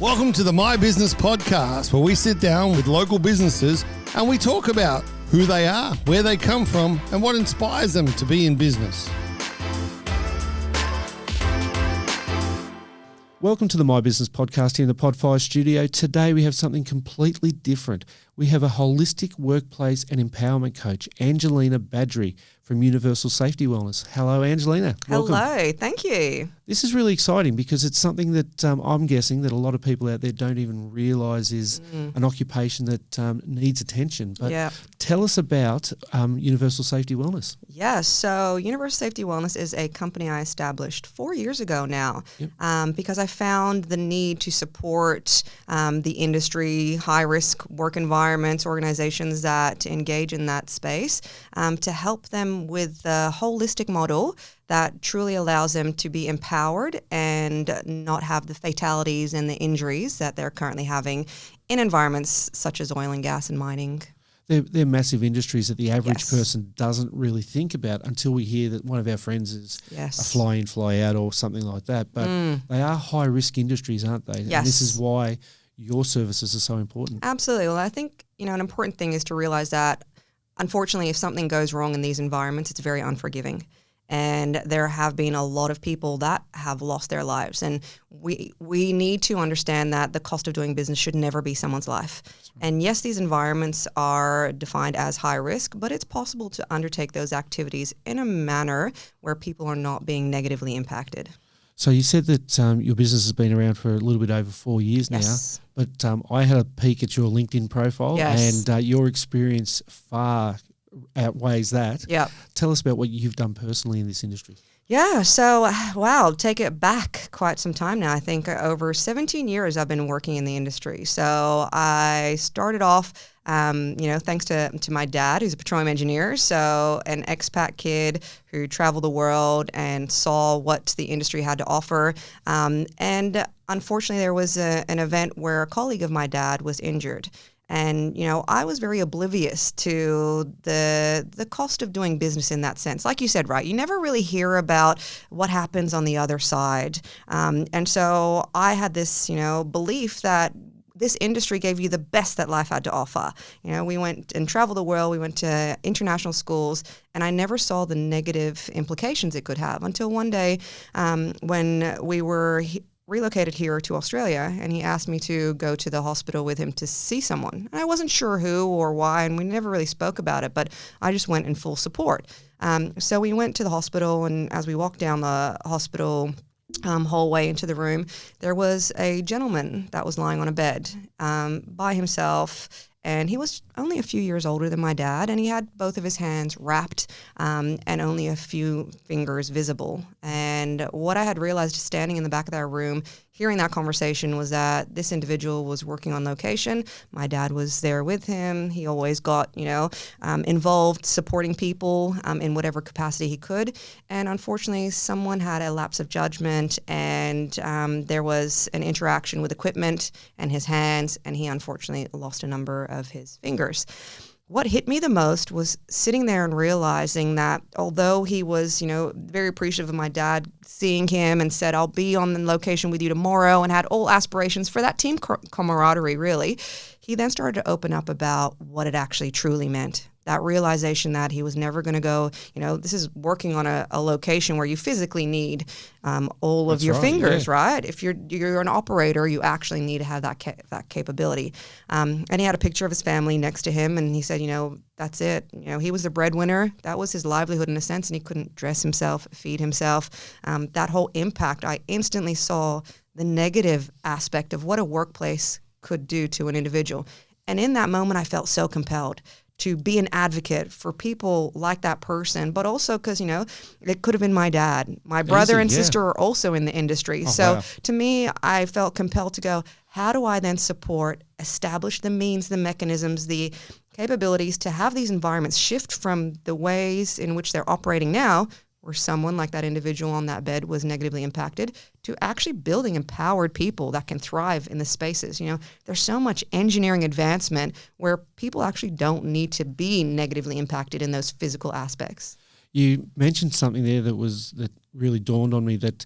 Welcome to the MyBusiness Podcast, where we sit down with local businesses and we talk about who they are, where they come from, and what inspires them to be in business. Welcome to the MyBusiness Podcast here in the Pod5 studio. Today we have something completely different. We have a holistic workplace and empowerment coach, Angelina Badri from Universal Safety Wellness. Hello, Angelina. Welcome. Hello, thank you. This is really exciting because it's something that I'm guessing that a lot of people out there don't even realise is an occupation that needs attention. But tell us about Universal Safety Wellness. Yes, so Universal Safety Wellness is a company I established 4 years ago now because I found the need to support the industry, high-risk work environments, organizations that engage in that space to help them with a holistic model that truly allows them to be empowered and not have the fatalities and the injuries that they're currently having in environments such as oil and gas and mining. They're massive industries that the average person doesn't really think about until we hear that one of our friends is a fly-in, fly-out or something like that. But they are high-risk industries, aren't they? Yes. And this is why your services are so important. Absolutely. Well, I think, an important thing is to realize that, unfortunately, if something goes wrong in these environments, it's very unforgiving. And there have been a lot of people that have lost their lives. And we need to understand that the cost of doing business should never be someone's life. And yes, these environments are defined as high risk, but it's possible to undertake those activities in a manner where people are not being negatively impacted. So you said that your business has been around for a little bit over 4 years now, but I had a peek at your LinkedIn profile and your experience far outweighs that. Yeah. Tell us about what you've done personally in this industry. Yeah, so, take it back quite some time now. I think over 17 years I've been working in the industry. So I started off, thanks to my dad, who's a petroleum engineer, so an expat kid who traveled the world and saw what the industry had to offer. And unfortunately, there was an event where a colleague of my dad was injured. And, I was very oblivious to the cost of doing business in that sense. Like you said, right, you never really hear about what happens on the other side. And so I had this, belief that this industry gave you the best that life had to offer. We went and traveled the world, we went to international schools, and I never saw the negative implications it could have until one day when we were relocated here to Australia, and he asked me to go to the hospital with him to see someone. And I wasn't sure who or why, and we never really spoke about it, but I just went in full support. So we went to the hospital, and as we walked down the hospital hallway into the room, there was a gentleman that was lying on a bed by himself. And he was only a few years older than my dad, and he had both of his hands wrapped and only a few fingers visible. And what I had realized standing in the back of that room, hearing that conversation, was that this individual was working on location. My dad was there with him. He always got, involved supporting people in whatever capacity he could. And unfortunately, someone had a lapse of judgment, and there was an interaction with equipment and his hands, and he unfortunately lost a number of his fingers. What hit me the most was sitting there and realizing that although he was, very appreciative of my dad seeing him and said, I'll be on the location with you tomorrow, and had all aspirations for that team camaraderie, really, he then started to open up about what it actually truly meant. That realization that he was never going to go, this is working on a location where you physically need all of your fingers, right? If you're an operator, you actually need to have that capability. And he had a picture of his family next to him, and he said, that's it. He was the breadwinner. That was his livelihood in a sense, and he couldn't dress himself, feed himself. That whole impact, I instantly saw the negative aspect of what a workplace could do to an individual. And in that moment, I felt so compelled to be an advocate for people like that person, but also because, it could have been my dad. My brother and sister are also in the industry. To me, I felt compelled to go, how do I then support, establish the means, the mechanisms, the capabilities to have these environments shift from the ways in which they're operating now, where someone like that individual on that bed was negatively impacted, to actually building empowered people that can thrive in the spaces. There's so much engineering advancement where people actually don't need to be negatively impacted in those physical aspects. You mentioned something there that really dawned on me, that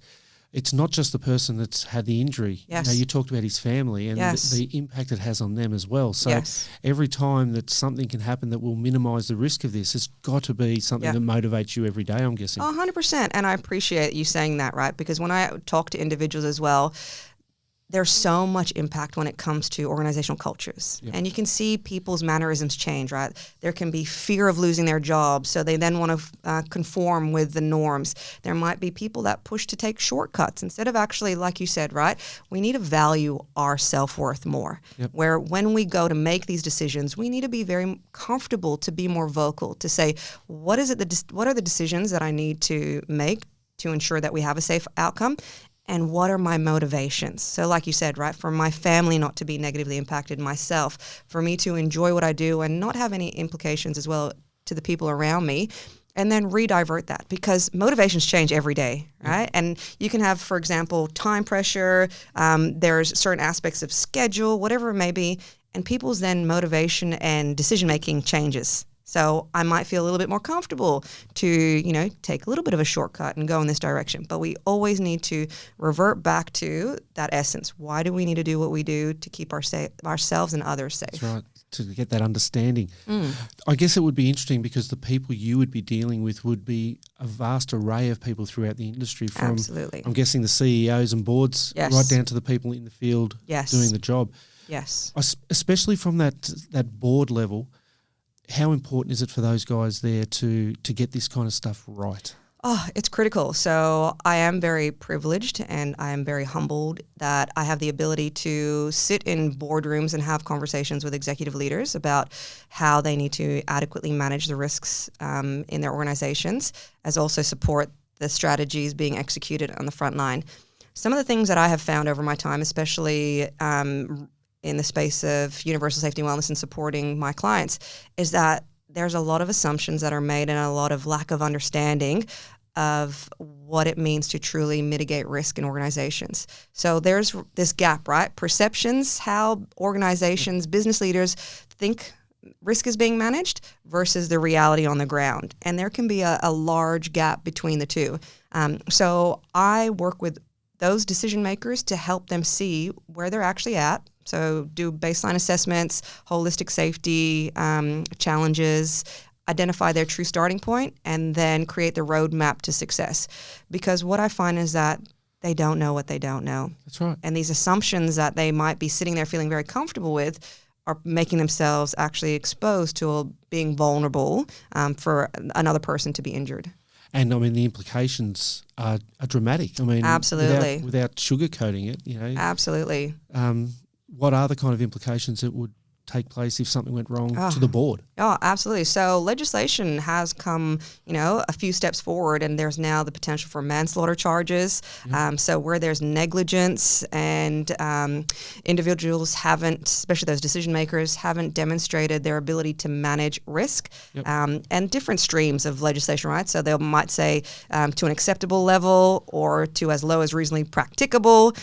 it's not just the person that's had the injury. Yes. You talked about his family and Yes. the impact it has on them as well. So Yes. every time that something can happen that will minimise the risk of this, it's got to be something that motivates you every day, I'm guessing. 100%. And I appreciate you saying that, right? Because when I talk to individuals as well, there's so much impact when it comes to organizational cultures. Yep. And you can see people's mannerisms change, right? There can be fear of losing their job, so they then want to conform with the norms. There might be people that push to take shortcuts instead of actually, like you said, right? We need to value our self-worth more. Yep. Where when we go to make these decisions, we need to be very comfortable to be more vocal, to say, what are the decisions that I need to make to ensure that we have a safe outcome? And what are my motivations? So like you said, right, for my family not to be negatively impacted, myself, for me to enjoy what I do and not have any implications as well to the people around me, and then redivert that, because motivations change every day, right? And you can have, for example, time pressure, there's certain aspects of schedule, whatever it may be, and people's then motivation and decision-making changes. So I might feel a little bit more comfortable to, take a little bit of a shortcut and go in this direction. But we always need to revert back to that essence. Why do we need to do what we do to keep ourselves and others safe? That's right, to get that understanding. I guess it would be interesting because the people you would be dealing with would be a vast array of people throughout the industry, from, Absolutely. I'm guessing, the CEOs and boards, Yes. right down to the people in the field Yes. doing the job. Yes. Especially from that board level. How important is it for those guys there to get this kind of stuff right? Oh, it's critical. So I am very privileged and I am very humbled that I have the ability to sit in boardrooms and have conversations with executive leaders about how they need to adequately manage the risks in their organizations, as also support the strategies being executed on the front line. Some of the things that I have found over my time, especially in the space of universal safety and wellness and supporting my clients, is that there's a lot of assumptions that are made and a lot of lack of understanding of what it means to truly mitigate risk in organizations. So there's this gap, right? Perceptions, how organizations, business leaders think risk is being managed versus the reality on the ground. And there can be a large gap between the two. So I work with those decision makers to help them see where they're actually at. So do baseline assessments, holistic safety challenges, identify their true starting point, and then create the roadmap to success. Because what I find is that they don't know what they don't know. That's right. And these assumptions that they might be sitting there feeling very comfortable with are making themselves actually exposed to being vulnerable for another person to be injured. And I mean, the implications are dramatic. I mean, Absolutely. Without sugarcoating it, Absolutely. What are the kind of implications that would take place if something went wrong to the board? Oh, absolutely. So legislation has come, a few steps forward, and there's now the potential for manslaughter charges. So where there's negligence and individuals haven't, especially those decision makers, haven't demonstrated their ability to manage risk, and different streams of legislation, right? So they might say to an acceptable level or to as low as reasonably practicable.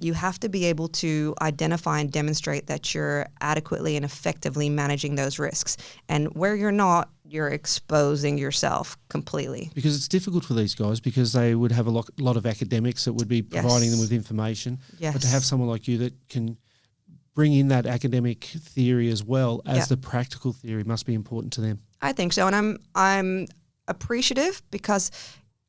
You have to be able to identify and demonstrate that you're adequately and effectively managing those risks. And where you're not, you're exposing yourself completely. Because it's difficult for these guys because they would have a lot of academics that would be providing them with information. But to have someone like you that can bring in that academic theory as well as the practical theory must be important to them. I think so. And I'm appreciative because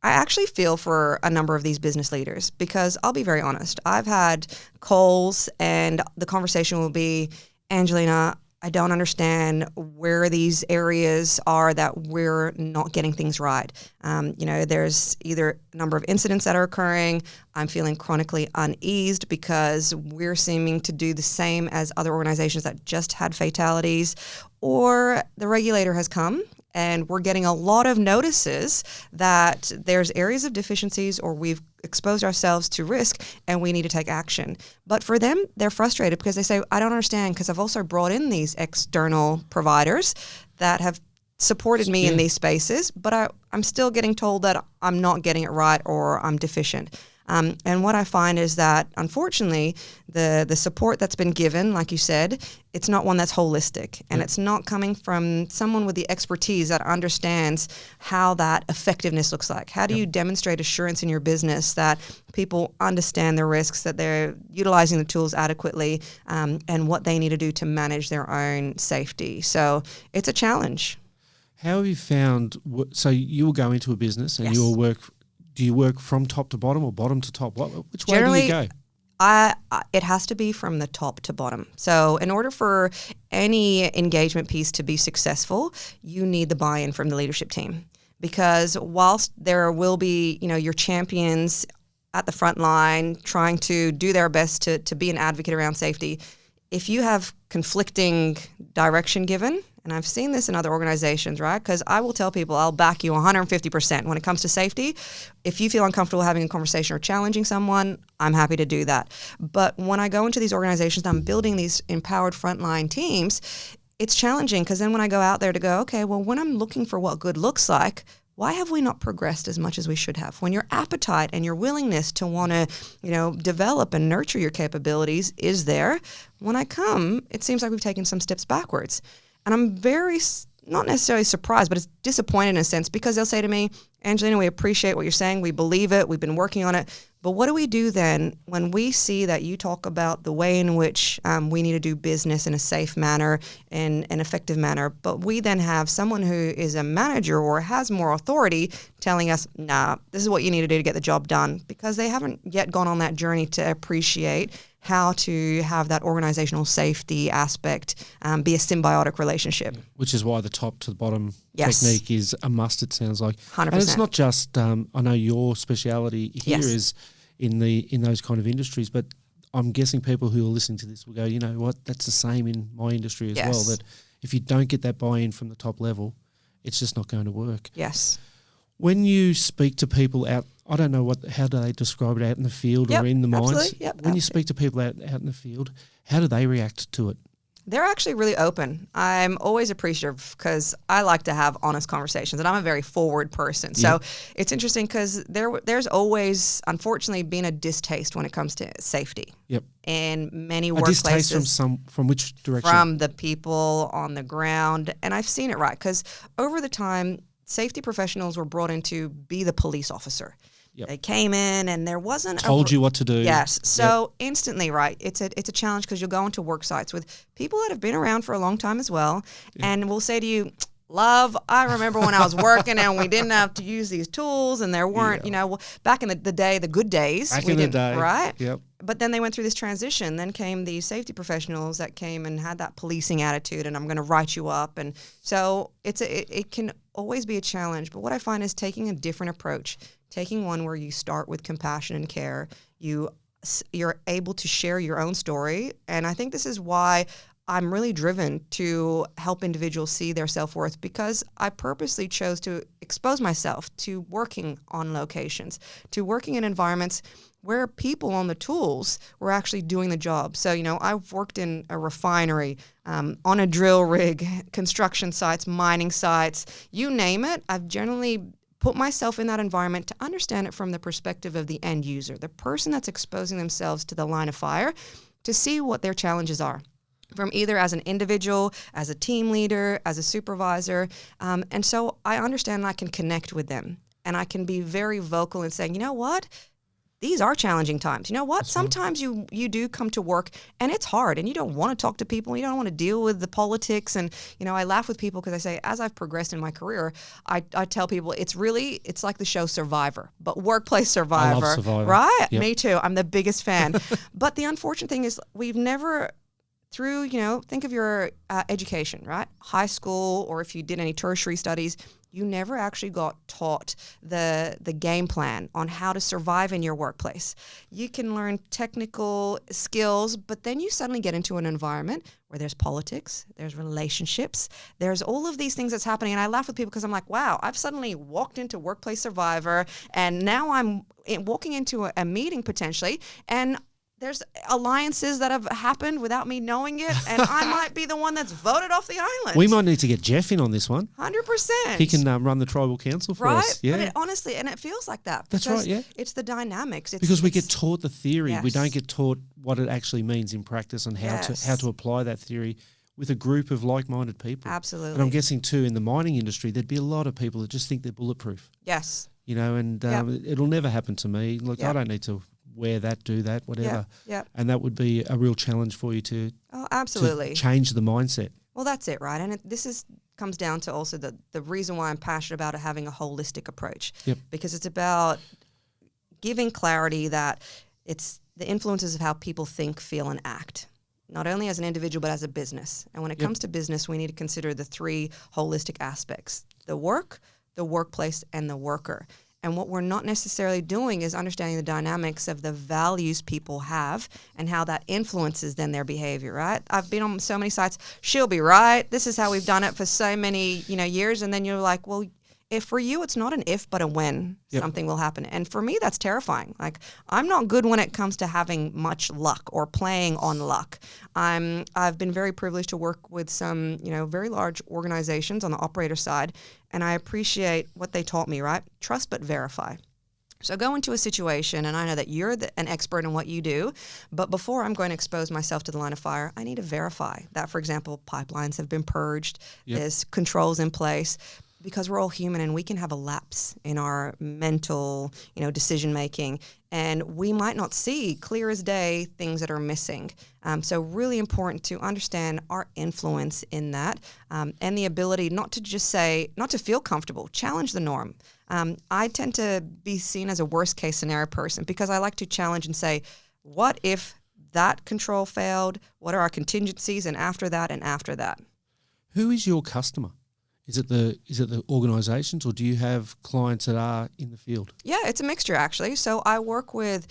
I actually feel for a number of these business leaders, because I'll be very honest. I've had calls and the conversation will be, Angelina, I don't understand where these areas are that we're not getting things right. There's either a number of incidents that are occurring. I'm feeling chronically uneased because we're seeming to do the same as other organizations that just had fatalities, or the regulator has come and we're getting a lot of notices that there's areas of deficiencies or we've exposed ourselves to risk and we need to take action. But for them, they're frustrated because they say, I don't understand, because I've also brought in these external providers that have supported me in these spaces, but I'm still getting told that I'm not getting it right or I'm deficient. And what I find is that, unfortunately, the support that's been given, like you said, it's not one that's holistic, and it's not coming from someone with the expertise that understands how that effectiveness looks like. How do you demonstrate assurance in your business that people understand the risks, that they're utilizing the tools adequately, and what they need to do to manage their own safety? So it's a challenge. How have you found, so you will go into a business and Yes. you will work, do you work from top to bottom or bottom to top? Which way Generally, do you go? It has to be from the top to bottom. So in order for any engagement piece to be successful, you need the buy-in from the leadership team. Because whilst there will be, your champions at the front line trying to do their best to be an advocate around safety, if you have conflicting direction given, and I've seen this in other organizations, right? Because I will tell people I'll back you 150% when it comes to safety. If you feel uncomfortable having a conversation or challenging someone, I'm happy to do that. But when I go into these organizations, I'm building these empowered frontline teams, it's challenging because then when I go out there to go, okay, well, when I'm looking for what good looks like, why have we not progressed as much as we should have? When your appetite and your willingness to want to, develop and nurture your capabilities is there, when I come, it seems like we've taken some steps backwards. And I'm very, not necessarily surprised, but it's disappointed in a sense because they'll say to me, Angelina, we appreciate what you're saying. We believe it. We've been working on it. But what do we do then when we see that you talk about the way in which we need to do business in a safe manner and an effective manner, but we then have someone who is a manager or has more authority telling us, nah, this is what you need to do to get the job done, because they haven't yet gone on that journey to appreciate how to have that organizational safety aspect be a symbiotic relationship. Which is why the top to the bottom Yes. technique is a must, it sounds like. 100%. And it's not just, I know your speciality here Yes. is in those kind of industries, but I'm guessing people who are listening to this will go, you know what, that's the same in my industry as Yes. well, that if you don't get that buy-in from the top level, it's just not going to work. Yes. When you speak to people out, I don't know how do they describe it, out in the field Yep, or in the mines? absolutely. Yep, when you speak to people out in the field, how do they react to it? They're actually really open. I'm always appreciative because I like to have honest conversations, and I'm a very forward person. So it's interesting because there's always, unfortunately, been a distaste when it comes to safety. Yep. In many A workplaces. distaste from which direction? From the people on the ground. And I've seen it, right? Because over the time, safety professionals were brought in to be the police officer. Yep. They came in and there wasn't Told you what to do. Yes. So instantly, right, it's a challenge because you'll go into work sites with people that have been around for a long time as well. Yeah. And will say to you, love, I remember when I was working and we didn't have to use these tools and there weren't, back in the day, the good days. Back in the day. Right? Yep. But then they went through this transition. Then came these safety professionals that came and had that policing attitude, and I'm going to write you up. And so it can always be a challenge. But what I find is taking a different approach, taking one where you start with compassion and care. You're able to share your own story. And I think this is why I'm really driven to help individuals see their self-worth, because I purposely chose to expose myself to working on locations, to working in environments where people on the tools were actually doing the job. So, I've worked in a refinery, on a drill rig, construction sites, mining sites, you name it. I've generally put myself in that environment to understand it from the perspective of the end user, the person that's exposing themselves to the line of fire, to see what their challenges are, from either as an individual, as a team leader, as a supervisor. And so I understand and I can connect with them. And I can be very vocal in saying, you know what? These are challenging times. You know what? Sometimes you do come to work and it's hard and you don't want to talk to people. You don't want to deal with the politics. And, I laugh with people because I say, as I've progressed in my career, I tell people it's like the show Survivor, but workplace Survivor. I love Survivor. Right? Yep. Me too. I'm the biggest fan. But the unfortunate thing is we've never... through, think of your education, right? High school, or if you did any tertiary studies, you never actually got taught the game plan on how to survive in your workplace. You can learn technical skills, but then you suddenly get into an environment where there's politics, there's relationships, there's all of these things that's happening. And I laugh with people because I'm like, wow, I've suddenly walked into Workplace Survivor, and now I'm walking into a meeting potentially, and there's alliances that have happened without me knowing it, and I might be the one that's voted off the island. We might need to get Jeff in on this one. 100%. He can run the tribal council for us. Yeah. But it, honestly, and it feels like that. That's right, yeah. It's the dynamics. Because we get taught the theory. Yes. We don't get taught what it actually means in practice and how to apply that theory with a group of like-minded people. Absolutely. And I'm guessing, too, in the mining industry, there'd be a lot of people that just think they're bulletproof. Yes. You know, and it'll never happen to me. Look, I don't need to wear that, do that, whatever. Yeah. And that would be a real challenge for you to absolutely change the mindset. Well, that's it, right? And this comes down to also the reason why I'm passionate about having a holistic approach. Yep. Because it's about giving clarity that it's the influences of how people think, feel, and act, not only as an individual, but as a business. And when it comes to business, we need to consider the three holistic aspects: the work, the workplace, and the worker. And what we're not necessarily doing is understanding the dynamics of the values people have and how that influences then their behavior, right? I've been on so many sites, she'll be right, this is how we've done it for so many, years, and then you're like, well, if for you it's not an if but a when something will happen. And for me, that's terrifying. Like, I'm not good when it comes to having much luck or playing on luck. I've been very privileged to work with some, very large organizations on the operator side, and I appreciate what they taught me, right? Trust but verify. So go into a situation, and I know that you're an expert in what you do, but before I'm going to expose myself to the line of fire, I need to verify that, for example, pipelines have been purged, there's controls in place, because we're all human and we can have a lapse in our mental, decision making, and we might not see clear as day things that are missing. So really important to understand our influence in that, and the ability not to feel comfortable, challenge the norm. I tend to be seen as a worst case scenario person because I like to challenge and say, what if that control failed? What are our contingencies? And after that and after that. Who is your customer? Is it the organisations, or do you have clients that are in the field? Yeah, it's a mixture, actually. So I work with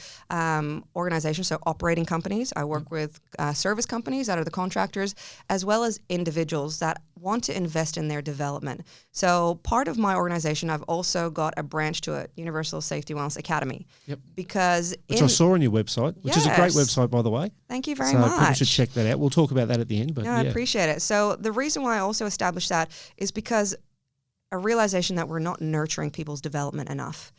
organisations, so operating companies. I work with service companies that are the contractors, as well as individuals that want to invest in their development. So part of my organisation, I've also got a branch to it, Universal Safety Wellness Academy. Yep. Which I saw on your website, which is a great website, by the way. Thank you very much. So people should check that out. We'll talk about that at the end. But I appreciate it. So the reason why I also established that is because a realization that we're not nurturing people's development enough.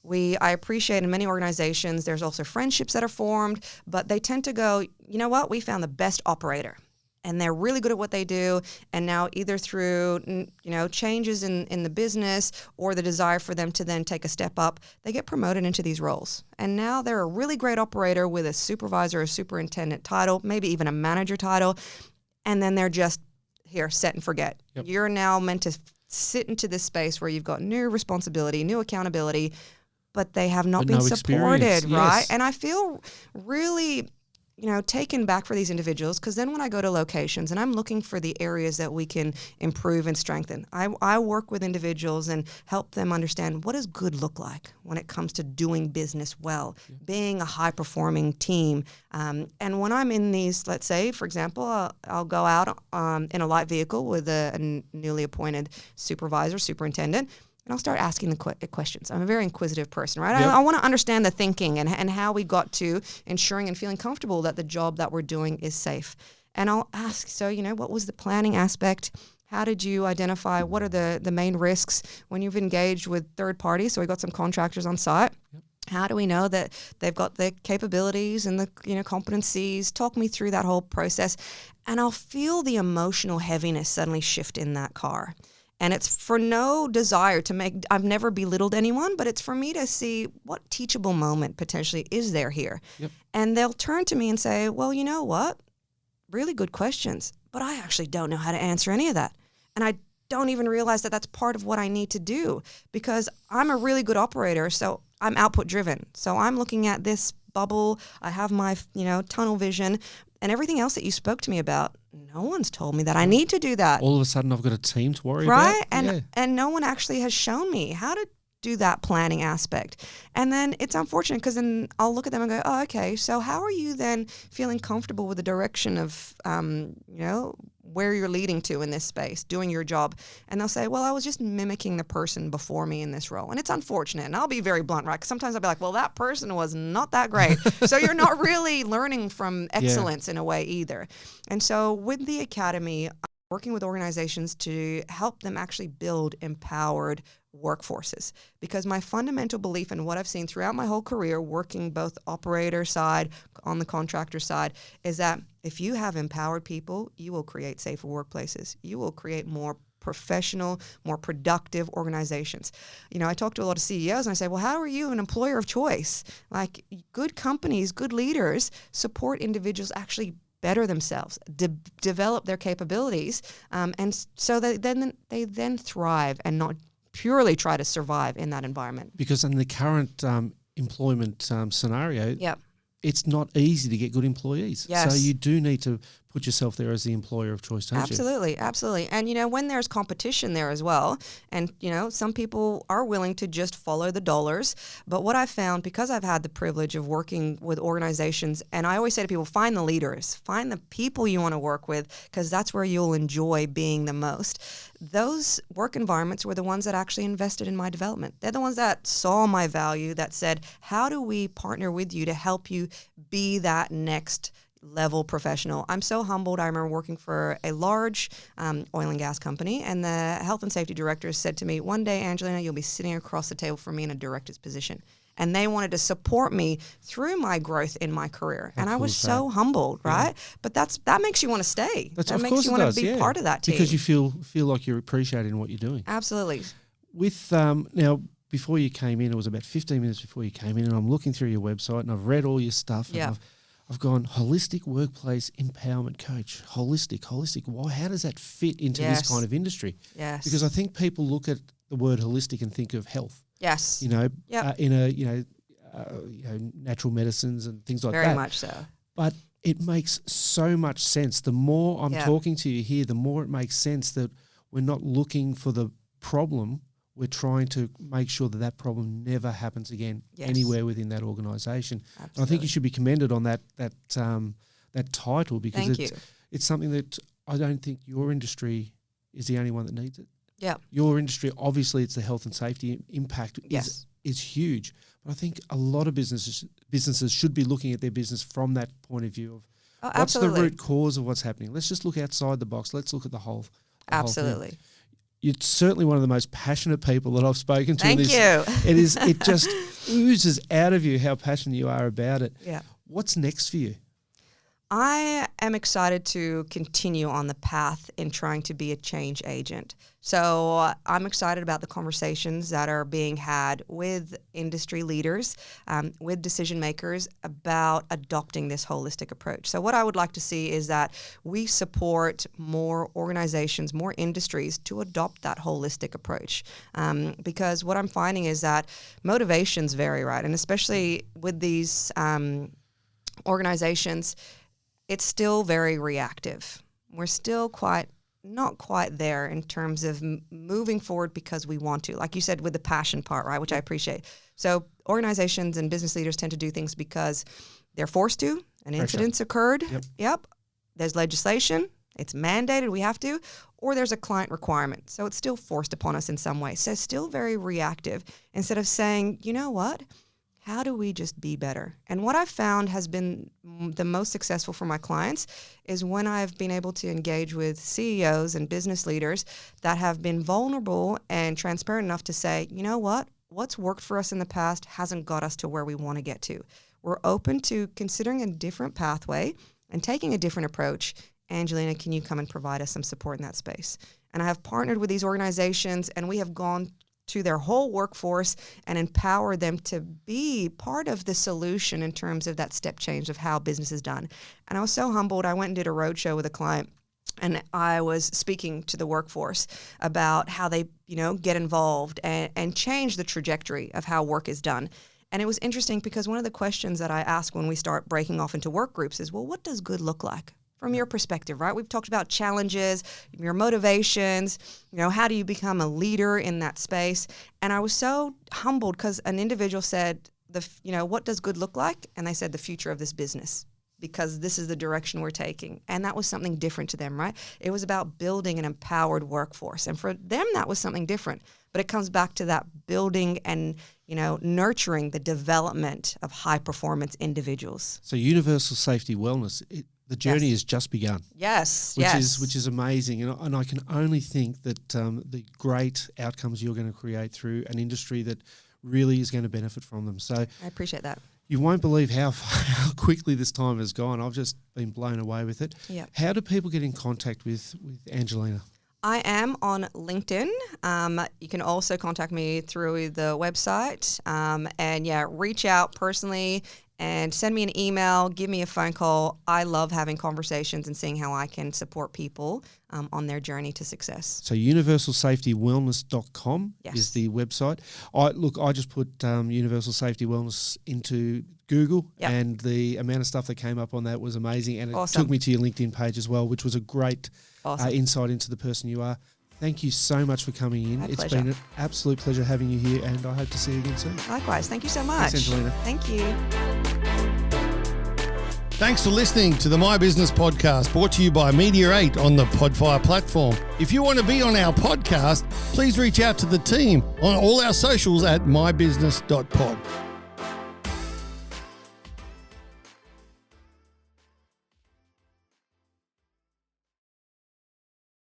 I appreciate in many organizations, there's also friendships that are formed, but they tend to go, you know what, we found the best operator. And they're really good at what they do. And now either through, changes in the business or the desire for them to then take a step up, they get promoted into these roles. And now they're a really great operator with a supervisor or superintendent title, maybe even a manager title. And then they're just here, set and forget. Yep. You're now meant to sit into this space where you've got new responsibility, new accountability, but they have not been supported, right? And I feel really taken back for these individuals, because then when I go to locations and I'm looking for the areas that we can improve and strengthen, I work with individuals and help them understand what does good look like when it comes to doing business well, being a high-performing team. And when I'm in these, let's say, for example, I'll go out in a light vehicle with a newly appointed supervisor, superintendent, and I'll start asking the questions. I'm a very inquisitive person, right? Yep. I want to understand the thinking and how we got to ensuring and feeling comfortable that the job that we're doing is safe. And I'll ask, so, what was the planning aspect? How did you identify what are the main risks when you've engaged with third parties? So we got some contractors on site. Yep. How do we know that they've got the capabilities and the competencies? Talk me through that whole process. And I'll feel the emotional heaviness suddenly shift in that car. And it's for no desire to I've never belittled anyone, but it's for me to see what teachable moment potentially is there here. Yep. And they'll turn to me and say, well, you know what? Really good questions, but I actually don't know how to answer any of that. And I don't even realize that that's part of what I need to do, because I'm a really good operator, so I'm output driven. So I'm looking at this bubble, I have my, tunnel vision, and everything else that you spoke to me about. No one's told me that I need to do that. All of a sudden I've got a team to worry about. Right? And no one actually has shown me how to do that planning aspect. And then it's unfortunate, because then I'll look at them and go, oh, okay, so how are you then feeling comfortable with the direction of, where you're leading to in this space, doing your job. And they'll say, well, I was just mimicking the person before me in this role. And it's unfortunate. And I'll be very blunt, right? 'Cause sometimes I'll be like, well, that person was not that great. So you're not really learning from excellence in a way either. And so with the Academy, I'm working with organizations to help them actually build empowered workforces, because my fundamental belief and what I've seen throughout my whole career working both operator side, on the contractor side, is that if you have empowered people, you will create safer workplaces. You will create more professional, more productive organizations. You know, I talk to a lot of CEOs and I say, well, how are you an employer of choice? Like, good companies, good leaders support individuals actually better themselves, develop their capabilities, and so they then thrive and not purely try to survive in that environment. Because in the current employment scenario, it's not easy to get good employees. Yes. So you do need to put yourself there as the employer of choice, don't you? Absolutely. And, you know, when there's competition there as well, and, you know, some people are willing to just follow the dollars. But what I've found, because I've had the privilege of working with organizations, and I always say to people, find the leaders, find the people you want to work with, because that's where you'll enjoy being the most. Those work environments were the ones that actually invested in my development. They're the ones that saw my value, that said, how do we partner with you to help you be that next level professional? I'm so humbled. I remember working for a large oil and gas company, and the health and safety director said to me, one day, Angelina, you'll be sitting across the table from me in a director's position. And they wanted to support me through my growth in my career. And I was so humbled, right? But that makes you want to stay. That makes you want to be part of that team. Because you feel like you're appreciated in what you're doing. Absolutely. With now, before you came in, it was about 15 minutes before you came in, and I'm looking through your website and I've read all your stuff. And I've gone, holistic workplace empowerment coach, holistic. How does that fit into this kind of industry? Yes. Because I think people look at the word holistic and think of health. Yes. You know, natural medicines and things like that. Very much so. But it makes so much sense. The more I'm talking to you here, the more it makes sense that we're not looking for the problem. We're trying to make sure that problem never happens again anywhere within that organisation. I think you should be commended on that title, because it's something that I don't think your industry is the only one that needs it. Yeah. Your industry, obviously, it's the health and safety impact is huge. But I think a lot of businesses should be looking at their business from that point of view of what's the root cause of what's happening. Let's just look outside the box. Let's look at the whole Absolutely. Whole You're certainly one of the most passionate people that I've spoken to. Thank you. It just oozes out of you how passionate you are about it. Yeah. What's next for you? I am excited to continue on the path in trying to be a change agent. So I'm excited about the conversations that are being had with industry leaders, with decision makers about adopting this holistic approach. So what I would like to see is that we support more organizations, more industries to adopt that holistic approach. Because what I'm finding is that motivations vary, right? And especially with these organizations, it's still very reactive. We're still not quite there in terms of moving forward because we want to. Like you said, with the passion part, right, which I appreciate. So organizations and business leaders tend to do things because they're forced to. An incident's occurred. Yep. There's legislation. It's mandated. We have to. Or there's a client requirement. So it's still forced upon us in some way. So still very reactive instead of saying, you know what? How do we just be better? And what I've found has been the most successful for my clients is when I've been able to engage with CEOs and business leaders that have been vulnerable and transparent enough to say, you know what? What's worked for us in the past hasn't got us to where we want to get to. We're open to considering a different pathway and taking a different approach. Angelina, can you come and provide us some support in that space? And I have partnered with these organizations, and we have gone to their whole workforce and empower them to be part of the solution in terms of that step change of how business is done. And I was so humbled. I went and did a roadshow with a client, and I was speaking to the workforce about how they, get involved and change the trajectory of how work is done. And it was interesting because one of the questions that I ask when we start breaking off into work groups is, well, what does good look like? From your perspective, right? We've talked about challenges, your motivations, how do you become a leader in that space? And I was so humbled because an individual said, what does good look like? And they said, the future of this business. because this is the direction we're taking. And that was something different to them, right? It was about building an empowered workforce. And for them, that was something different. But it comes back to that building and, nurturing the development of high-performance individuals. So universal safety wellness, the journey has just begun. Yes, which is amazing. And I can only think that the great outcomes you're going to create through an industry that really is going to benefit from them. So I appreciate that. You won't believe how quickly this time has gone. I've just been blown away with it. Yeah. How do people get in contact with Angelina? I am on LinkedIn. You can also contact me through the website. Reach out personally and send me an email, give me a phone call. I love having conversations and seeing how I can support people on their journey to success. So universalsafetywellness.com is the website. I just put Universal Safety Wellness into Google, and the amount of stuff that came up on that was amazing. And it took me to your LinkedIn page as well, which was a great insight into the person you are. Thank you so much for coming in. It's been an absolute pleasure having you here, and I hope to see you again soon. Likewise. Thank you so much. Thanks, Angelina. Thank you. Thanks for listening to the My Business Podcast, brought to you by Media 8 on the Podfire platform. If you want to be on our podcast, please reach out to the team on all our socials at mybusiness.pod.